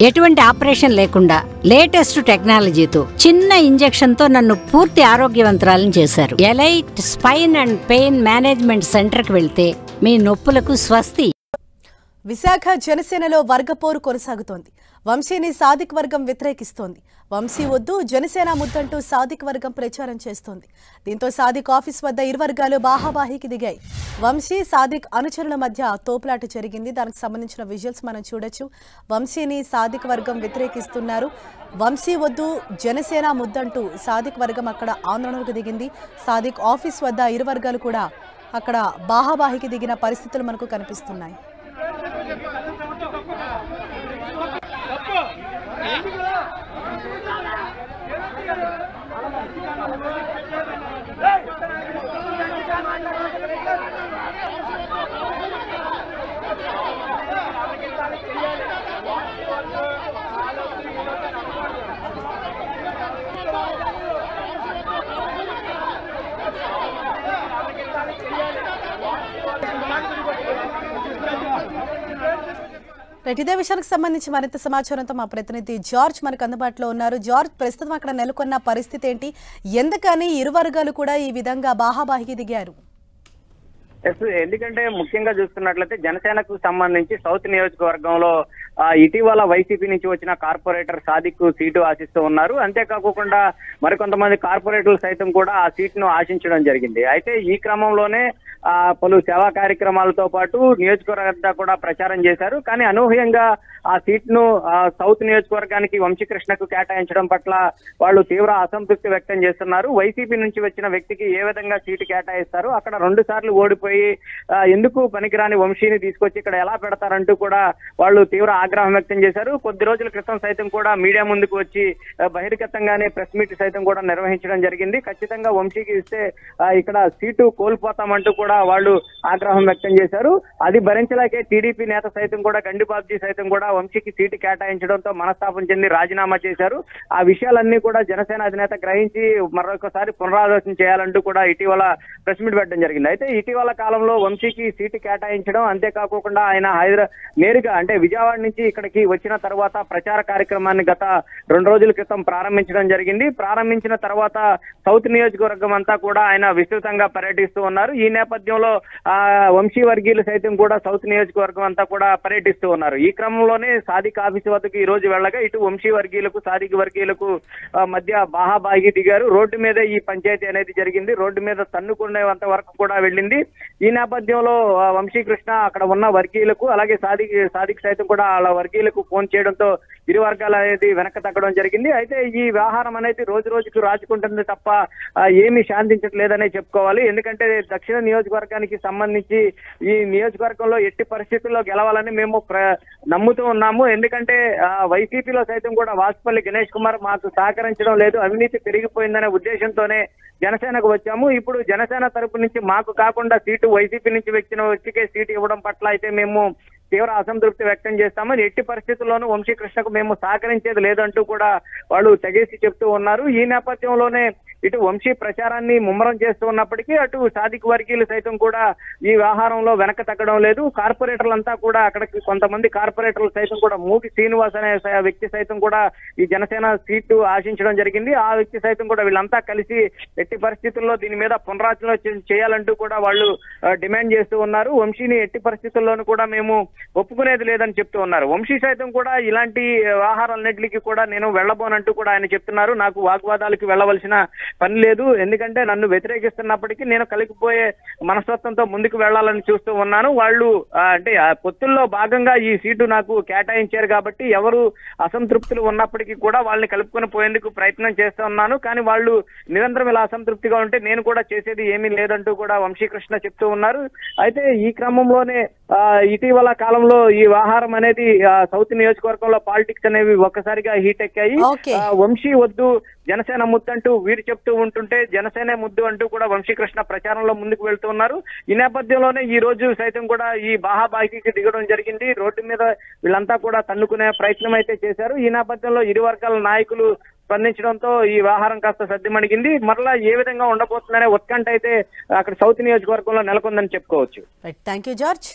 ఎటువంటి ఆపరేషన్ లేకుండా లేటెస్ట్ టెక్నాలజీతో చిన్న ఇంజెక్షన్ తో నన్ను పూర్తి ఆరోగ్యవంతురాలను చేశారు. Elite spine and pain management centre కి వెళ్తే మీ నొప్పులకు స్వస్తి. విశాఖ జనసేనలో వర్గపోరు కొనసాగుతోంది. వంశీని సాదిక్ వర్గం వ్యతిరేకిస్తోంది. వంశీ వద్దు జనసేన ముద్దంటూ సాదిక్ వర్గం ప్రచారం చేస్తోంది. దీంతో సాదిక్ ఆఫీస్ వద్ద ఇరు వర్గాలు బాహాబాహికి దిగాయి. వంశీ సాదిక్ అనుచరుల మధ్య తోపులాట జరిగింది. దానికి సంబంధించిన విజువల్స్ మనం చూడొచ్చు. వంశీని సాదిక్ వర్గం వ్యతిరేకిస్తున్నారు. వంశీ వద్దు జనసేన ముద్దంటూ సాదిక్ వర్గం అక్కడ ఆందోళనకు దిగింది. సాదిక్ ఆఫీస్ వద్ద ఇరు వర్గాలు కూడా అక్కడ బాహాబాహికి దిగిన పరిస్థితులు మనకు కనిపిస్తున్నాయి. ఇదే విషయానికి సంబంధించి మరింత సమాచారంతో మా ప్రతినిధి జార్జ్ మనకు అందుబాటులో ఉన్నారు. జార్జ్, ప్రస్తుతం అక్కడ నెలకొన్న పరిస్థితి ఏంటి? ఎందుకని ఇరు వర్గాలు కూడా ఈ విధంగా బాహాబాహికి దిగారు? ఎందుకంటే ముఖ్యంగా చూస్తున్నట్లయితే జనసేనకు సంబంధించి సౌత్ నియోజకవర్గంలో ఇటీవల వైసీపీ నుంచి వచ్చిన కార్పొరేటర్ సాదిక్ సీటు ఆశిస్తూ ఉన్నారు. అంతేకాకుండా మరికొంతమంది కార్పొరేటర్లు సైతం కూడా ఆ సీట్ను ఆశించడం జరిగింది. అయితే ఈ క్రమంలోనే పలు సేవా కార్యక్రమాలతో పాటు నియోజకవర్గంతా కూడా ప్రచారం చేశారు. కానీ అనూహ్యంగా ఆ సీట్ను సౌత్ నియోజకవర్గానికి వంశీకృష్ణకు కేటాయించడం పట్ల వాళ్ళు తీవ్ర అసంతృప్తి వ్యక్తం చేస్తున్నారు. వైసీపీ నుంచి వచ్చిన వ్యక్తికి ఏ విధంగా సీటు కేటాయిస్తారు, అక్కడ 2 సార్లు ఓడిపోయి ఎందుకు పనికిరాని వంశీని తీసుకొచ్చి ఇక్కడ ఎలా పెడతారంటూ కూడా వాళ్ళు తీవ్ర ఆగ్రహం వ్యక్తం చేశారు. కొద్ది రోజుల క్రితం సైతం కూడా మీడియా ముందుకు వచ్చి బహిర్గతంగానే ప్రెస్ మీట్ సైతం కూడా నిర్వహించడం జరిగింది. ఖచ్చితంగా వంశీకి ఇస్తే ఇక్కడ సీటు కోల్పోతామంటూ కూడా వాళ్ళు ఆగ్రహం వ్యక్తం చేశారు. అది భరించలేకే టీడీపీ నేత సైతం కూడా గండిబాబ్జీ సైతం కూడా వంశీకి సీటు కేటాయించడంతో మనస్తాపం చెంది రాజీనామా చేశారు. ఆ విషయాలన్నీ కూడా జనసేన అధినేత గ్రహించి మరొకసారి పునరాలోచన చేయాలంటూ కూడా ఇటీవల ప్రెస్ మీట్ పెట్టడం జరిగింది. అయితే ఇటీవల కాలంలో వంశీకి సీటు కేటాయించడం, అంతేకాకుండా ఆయన నేరుగా అంటే విజయవాడ నుంచి ఇక్కడికి వచ్చిన తర్వాత ప్రచార కార్యక్రమాన్ని గత 2 రోజుల క్రితం ప్రారంభించడం జరిగింది. ప్రారంభించిన తర్వాత సౌత్ నియోజకవర్గం అంతా కూడా ఆయన విస్తృతంగా పర్యటిస్తూ ఉన్నారు. ఈ నేపథ్యంలో వంశీ వర్గీయులు సైతం కూడా సౌత్ నియోజకవర్గం అంతా కూడా పర్యటిస్తూ ఉన్నారు. ఈ క్రమంలోనే సాదిక్ ఆఫీస్ వద్దకు ఈ రోజు వెళ్ళగా ఇటు వంశీ వర్గీయులకు సాదిక్ వర్గీయులకు మధ్య బాహాబాగి దిగారు. రోడ్డు మీద ఈ పంచాయతీ అనేది జరిగింది. రోడ్డు మీద తన్నుకునేంత వరకు కూడా వెళ్ళింది. ఈ నేపథ్యంలో వంశీకృష్ణ అక్కడ ఉన్న వర్గీయులకు అలాగే సాదిక్ సైతం కూడా వాళ్ళ వర్గీయులకు ఫోన్ చేయడంతో ఇరు వర్గాలు అనేది వెనక్కి తగ్గడం జరిగింది. అయితే ఈ వ్యవహారం అనేది రోజు రోజుకు రాజుకుంటుంది తప్ప ఏమీ శాంతించట్లేదనే చెప్పుకోవాలి. ఎందుకంటే దక్షిణ నియోజకవర్గానికి సంబంధించి ఈ నియోజకవర్గంలో ఎట్టి పరిస్థితుల్లో గెలవాలని మేము నమ్ముతూ ఉన్నాము. ఎందుకంటే వైసీపీలో సైతం కూడా వాసుపల్లి గణేష్ కుమార్ మాకు సహకరించడం లేదు, అవినీతి పెరిగిపోయిందనే ఉద్దేశంతోనే జనసేనకు వచ్చాము. ఇప్పుడు జనసేన తరపు నుంచి మాకు కాకుండా సీటు వైసీపీ నుంచి వచ్చిన వ్యక్తికే సీటు ఇవ్వడం పట్ల అయితే మేము తీవ్ర అసంతృప్తి వ్యక్తం చేస్తామని, ఎట్టి పరిస్థితుల్లోనూ వంశీకృష్ణకు మేము సహకరించేది లేదంటూ కూడా వాళ్ళు తెగేసి చెప్తూ ఉన్నారు. ఈ నేపథ్యంలోనే ఇటు వంశీ ప్రచారాన్ని ముమ్మరం చేస్తూ ఉన్నప్పటికీ అటు సాదిక్ వర్గీయులు సైతం కూడా ఈ వ్యవహారంలో వెనక తగ్గడం లేదు. కార్పొరేటర్లంతా కూడా అక్కడికి కొంతమంది కార్పొరేటర్లు సైతం కూడా మూగి శ్రీనివాస్ అనే వ్యక్తి సైతం కూడా ఈ జనసేన సీటు ఆశించడం జరిగింది. ఆ వ్యక్తి సైతం కూడా వీళ్ళంతా కలిసి ఎట్టి పరిస్థితుల్లో దీని మీద పునరాలోచన చేయాలంటూ కూడా వాళ్ళు డిమాండ్ చేస్తూ ఉన్నారు. వంశీని ఎట్టి పరిస్థితుల్లోనూ కూడా మేము ఒప్పుకునేది లేదని చెప్తూ ఉన్నారు. వంశీ సైతం కూడా ఇలాంటి వ్యవహారాలన్నింటికి కూడా నేను వెళ్ళబోనంటూ కూడా ఆయన చెప్తున్నారు. నాకు వాగ్వాదాలకు వెళ్ళవలసిన పని లేదు, ఎందుకంటే నన్ను వ్యతిరేకిస్తున్నప్పటికీ నేను కలిగిపోయే మనస్తత్వంతో ముందుకు వెళ్లాలని చూస్తూ ఉన్నాను. వాళ్ళు అంటే పొత్తుల్లో భాగంగా ఈ సీటు నాకు కేటాయించారు కాబట్టి ఎవరు అసంతృప్తులు ఉన్నప్పటికీ కూడా వాళ్ళని కలుపుకొని పోయేందుకు ప్రయత్నం చేస్తూ ఉన్నాను. కానీ వాళ్ళు నిరంతరం ఇలా అసంతృప్తిగా ఉంటే నేను కూడా చేసేది ఏమీ లేదంటూ కూడా వంశీకృష్ణ చెప్తూ ఉన్నారు. అయితే ఈ క్రమంలోనే ఇటీవల కాలంలో ఈ వ్యవహారం అనేది సౌత్ నియోజకవర్గంలో పాలిటిక్స్ అనేవి ఒక్కసారిగా హీట్ ఎక్కాయి. వంశీ వద్దు జనసేన ముద్దు అంటూ వీరు చెప్తూ ఉంటుంటే జనసేన ముద్దు అంటూ కూడా వంశీకృష్ణ ప్రచారంలో ముందుకు వెళ్తూ ఉన్నారు. ఈ నేపథ్యంలోనే ఈ రోజు సైతం కూడా ఈ బాహాబాయికి దిగడం జరిగింది. రోడ్డు మీద వీళ్ళంతా కూడా తన్నుకునే ప్రయత్నం అయితే చేశారు. ఈ నేపథ్యంలో ఇరు వర్గాల నాయకులు స్పందించడంతో ఈ వ్యవహారం కాస్త సద్దిమణిగింది. మరలా ఏ విధంగా ఉండబోతుందనే ఉత్కంఠ అయితే అక్కడ సౌత్ నియోజకవర్గంలో నెలకొందని చెప్పుకోవచ్చు. Thank you George.